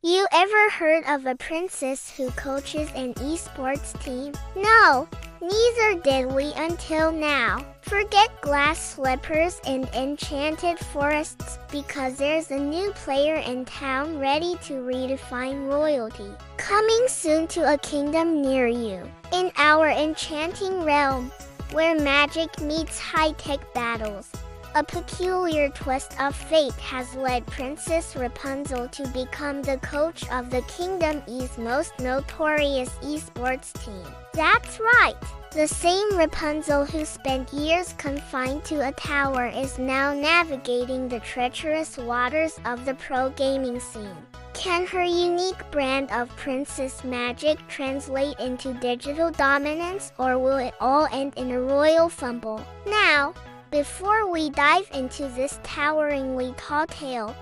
You ever heard of a princess who coaches an esports team? No, neither did we until now. Forget glass slippers and enchanted forests because there's a new player in town ready to redefine royalty. Coming soon to a kingdom near you. In our enchanting realm, where magic meets high-tech battles. A peculiar twist of fate has led Princess Rapunzel to become the coach of the Kingdom E's most notorious esports team. That's right! The same Rapunzel who spent years confined to a tower is now navigating the treacherous waters of the pro gaming scene. Can her unique brand of princess magic translate into digital dominance, or will it all end in a royal fumble? Now, before we dive into this toweringly tall tale,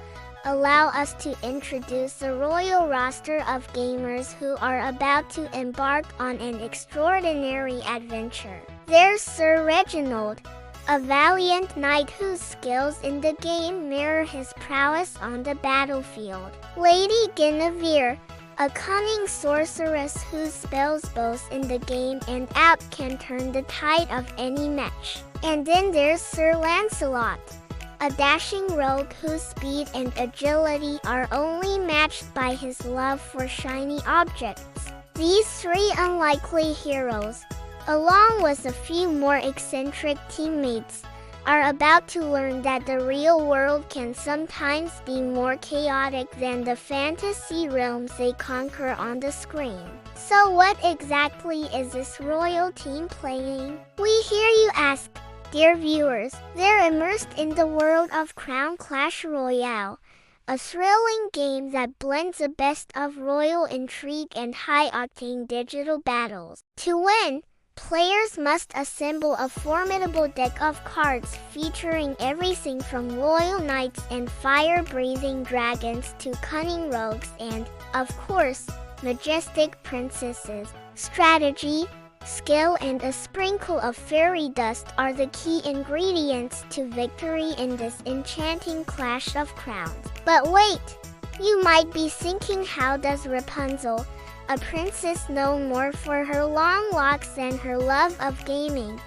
allow us to introduce the royal roster of gamers who are about to embark on an extraordinary adventure. There's Sir Reginald, a valiant knight whose skills in the game mirror his prowess on the battlefield. Lady Guinevere, a cunning sorceress whose spells both in the game and out can turn the tide of any match. And then there's Sir Lancelot, a dashing rogue whose speed and agility are only matched by his love for shiny objects. These three unlikely heroes, along with a few more eccentric teammates, are about to learn that the real world can sometimes be more chaotic than the fantasy realms they conquer on the screen. So what exactly is this royal team playing? We hear you ask, dear viewers. They're immersed in the world of Crown Clash Royale, a thrilling game that blends the best of royal intrigue and high-octane digital battles. To win, players must assemble a formidable deck of cards featuring everything from loyal knights and fire-breathing dragons to cunning rogues and, of course, majestic princesses. Strategy, skill, and a sprinkle of fairy dust are the key ingredients to victory in this enchanting clash of crowns. But wait! You might be thinking, how does Rapunzel, a princess known more for her long locks than her love of gaming,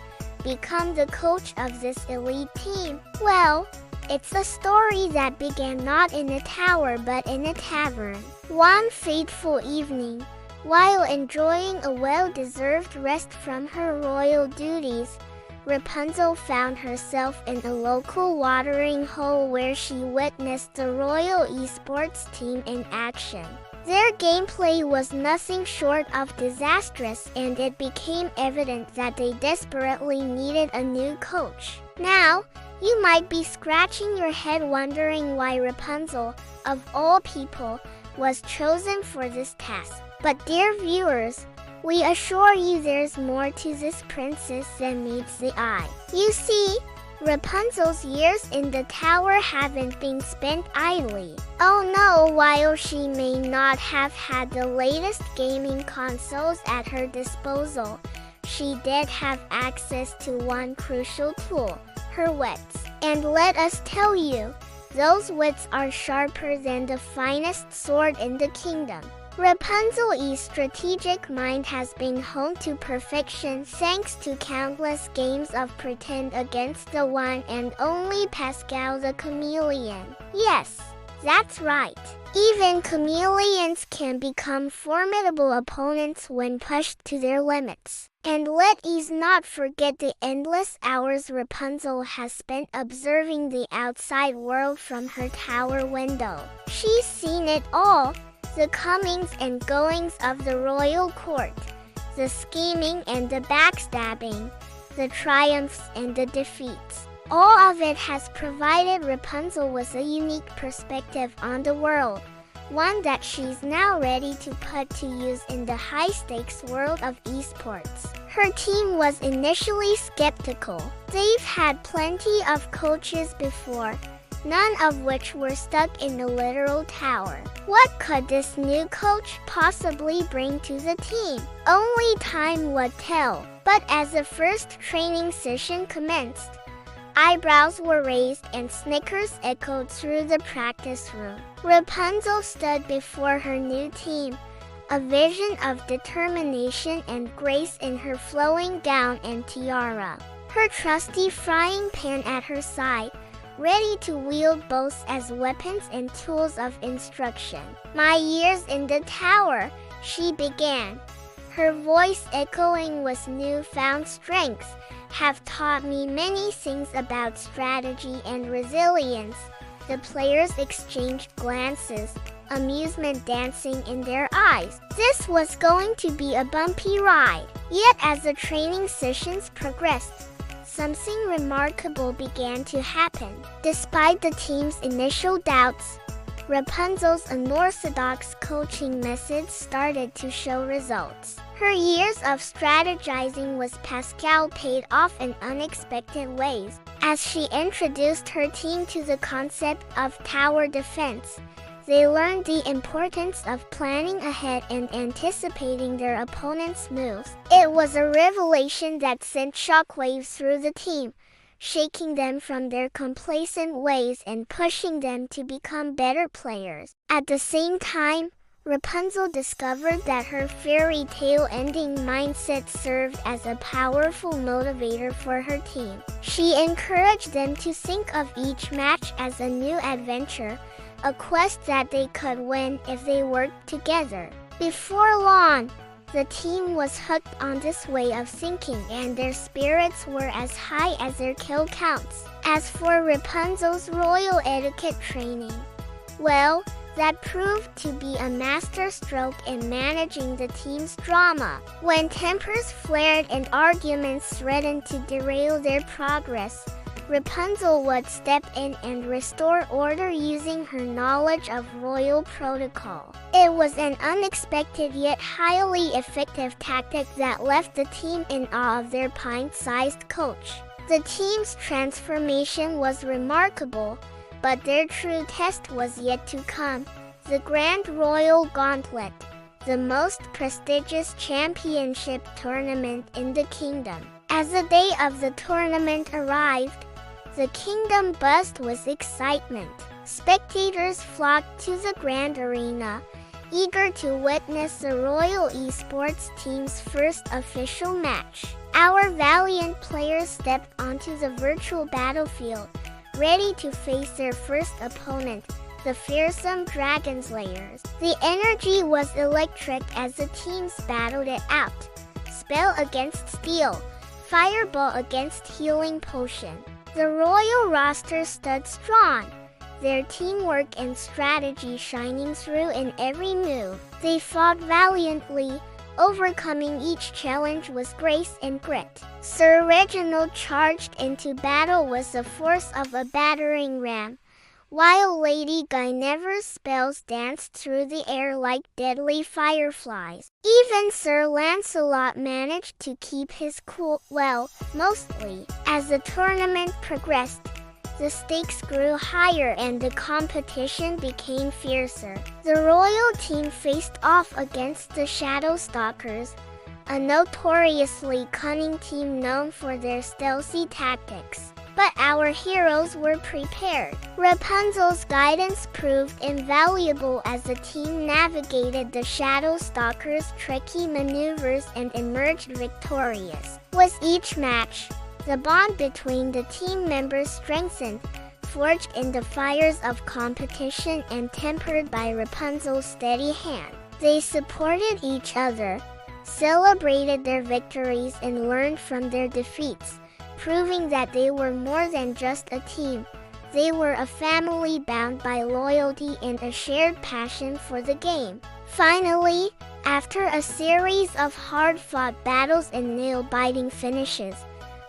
become the coach of this elite team? Well, it's a story that began not in a tower but in a tavern. One fateful evening, while enjoying a well-deserved rest from her royal duties, Rapunzel found herself in a local watering hole where she witnessed the Royal Esports team in action. Their gameplay was nothing short of disastrous, and it became evident that they desperately needed a new coach. Now, you might be scratching your head wondering why Rapunzel, of all people, was chosen for this task. But dear viewers, we assure you there's more to this princess than meets the eye. You see, Rapunzel's years in the tower haven't been spent idly. Oh no, while she may not have had the latest gaming consoles at her disposal, she did have access to one crucial tool, her wits. And let us tell you, those wits are sharper than the finest sword in the kingdom. Rapunzel's strategic mind has been honed to perfection thanks to countless games of pretend against the one and only Pascal the Chameleon. Yes, that's right. Even chameleons can become formidable opponents when pushed to their limits. And let us not forget the endless hours Rapunzel has spent observing the outside world from her tower window. She's seen it all. The comings and goings of the royal court, the scheming and the backstabbing, the triumphs and the defeats. All of it has provided Rapunzel with a unique perspective on the world, one that she's now ready to put to use in the high-stakes world of esports. Her team was initially skeptical. They've had plenty of coaches before, none of which were stuck in the literal tower. What could this new coach possibly bring to the team? Only time would tell. But as the first training session commenced, Eyebrows were raised and snickers echoed through the practice room. Rapunzel stood before her new team, a vision of determination and grace in her flowing gown and tiara. Her trusty frying pan at her side, ready to wield both as weapons and tools of instruction. "My years in the tower," she began, her voice echoing with newfound strength, "have taught me many things about strategy and resilience." The players exchanged glances, amusement dancing in their eyes. This was going to be a bumpy ride. Yet as the training sessions progressed, something remarkable began to happen. Despite the team's initial doubts, Rapunzel's unorthodox coaching methods started to show results. Her years of strategizing with Pascal paid off in unexpected ways. As she introduced her team to the concept of tower defense, they learned the importance of planning ahead and anticipating their opponent's moves. It was a revelation that sent shockwaves through the team, shaking them from their complacent ways and pushing them to become better players. At the same time, Rapunzel discovered that her fairy tale ending mindset served as a powerful motivator for her team. She encouraged them to think of each match as a new adventure, a quest that they could win if they worked together. Before long, the team was hooked on this way of thinking and their spirits were as high as their kill counts. As for Rapunzel's royal etiquette training, well, that proved to be a masterstroke in managing the team's drama. When tempers flared and arguments threatened to derail their progress, Rapunzel would step in and restore order using her knowledge of royal protocol. It was an unexpected yet highly effective tactic that left the team in awe of their pint-sized coach. The team's transformation was remarkable, but their true test was yet to come. The Grand Royal Gauntlet, the most prestigious championship tournament in the kingdom. As the day of the tournament arrived, the kingdom buzzed with excitement. Spectators flocked to the grand arena, eager to witness the Royal Esports team's first official match. Our valiant players stepped onto the virtual battlefield, ready to face their first opponent, the fearsome Dragon Slayers. The energy was electric as the teams battled it out. Spell against steel, fireball against healing potion. The royal roster stood strong, their teamwork and strategy shining through in every move. They fought valiantly, overcoming each challenge with grace and grit. Sir Reginald charged into battle with the force of a battering ram, while Lady Guinevere's spells danced through the air like deadly fireflies. Even Sir Lancelot managed to keep his cool, well, mostly. As the tournament progressed, the stakes grew higher and the competition became fiercer. The royal team faced off against the Shadow Stalkers, a notoriously cunning team known for their stealthy tactics. But our heroes were prepared. Rapunzel's guidance proved invaluable as the team navigated the Shadow Stalkers' tricky maneuvers and emerged victorious. With each match, the bond between the team members strengthened, forged in the fires of competition and tempered by Rapunzel's steady hand. They supported each other, celebrated their victories, and learned from their defeats, proving that they were more than just a team. They were a family bound by loyalty and a shared passion for the game. Finally, after a series of hard-fought battles and nail-biting finishes,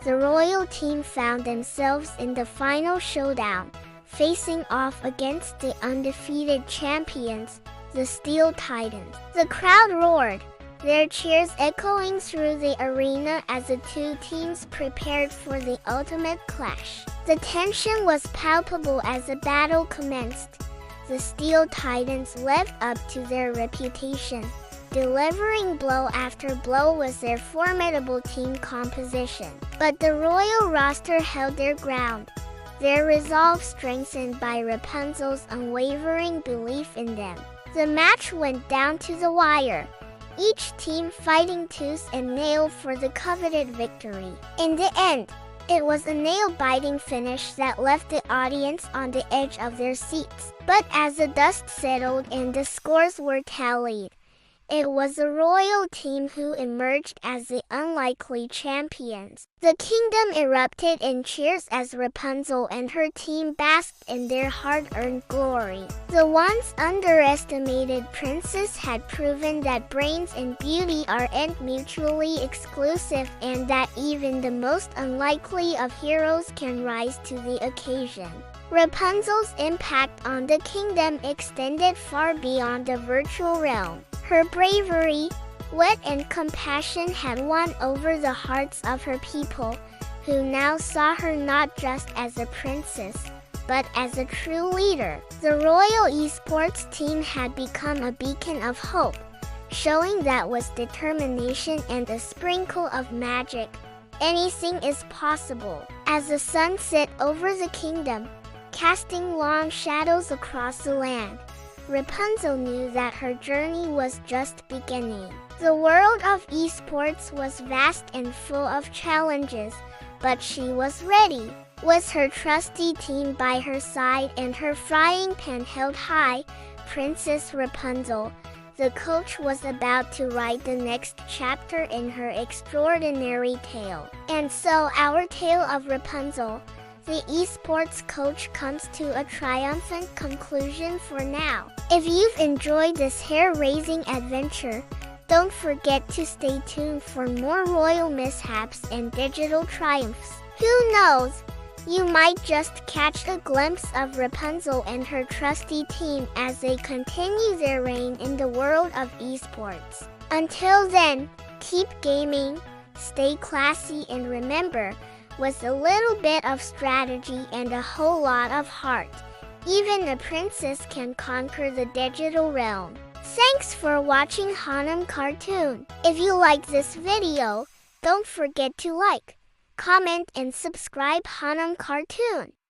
the royal team found themselves in the final showdown, facing off against the undefeated champions, the Steel Titans. The crowd roared, their cheers echoing through the arena as the two teams prepared for the ultimate clash. The tension was palpable as the battle commenced. The Steel Titans lived up to their reputation, delivering blow after blow was their formidable team composition. But the royal roster held their ground, their resolve strengthened by Rapunzel's unwavering belief in them. The match went down to the wire, each team fighting tooth and nail for the coveted victory. In the end, it was a nail-biting finish that left the audience on the edge of their seats. But as the dust settled and the scores were tallied, it was the royal team who emerged as the unlikely champions. The kingdom erupted in cheers as Rapunzel and her team basked in their hard-earned glory. The once underestimated princess had proven that brains and beauty aren't mutually exclusive and that even the most unlikely of heroes can rise to the occasion. Rapunzel's impact on the kingdom extended far beyond the virtual realm. Her bravery, wit, and compassion had won over the hearts of her people, who now saw her not just as a princess, but as a true leader. The Royal Esports team had become a beacon of hope, showing that with determination and a sprinkle of magic, anything is possible. As the sun set over the kingdom, casting long shadows across the land, Rapunzel knew that her journey was just beginning. The world of esports was vast and full of challenges, but she was ready. With her trusty team by her side and her frying pan held high, Princess Rapunzel, the coach, was about to write the next chapter in her extraordinary tale. And so our tale of Rapunzel, the esports coach, comes to a triumphant conclusion for now. If you've enjoyed this hair-raising adventure, don't forget to stay tuned for more royal mishaps and digital triumphs. Who knows? You might just catch a glimpse of Rapunzel and her trusty team as they continue their reign in the world of esports. Until then, keep gaming, stay classy, and remember, with a little bit of strategy and a whole lot of heart, even a princess can conquer the digital realm. Thanks for watching Hanum Cartoon. If you like this video, don't forget to like, comment, and subscribe Hanum Cartoon.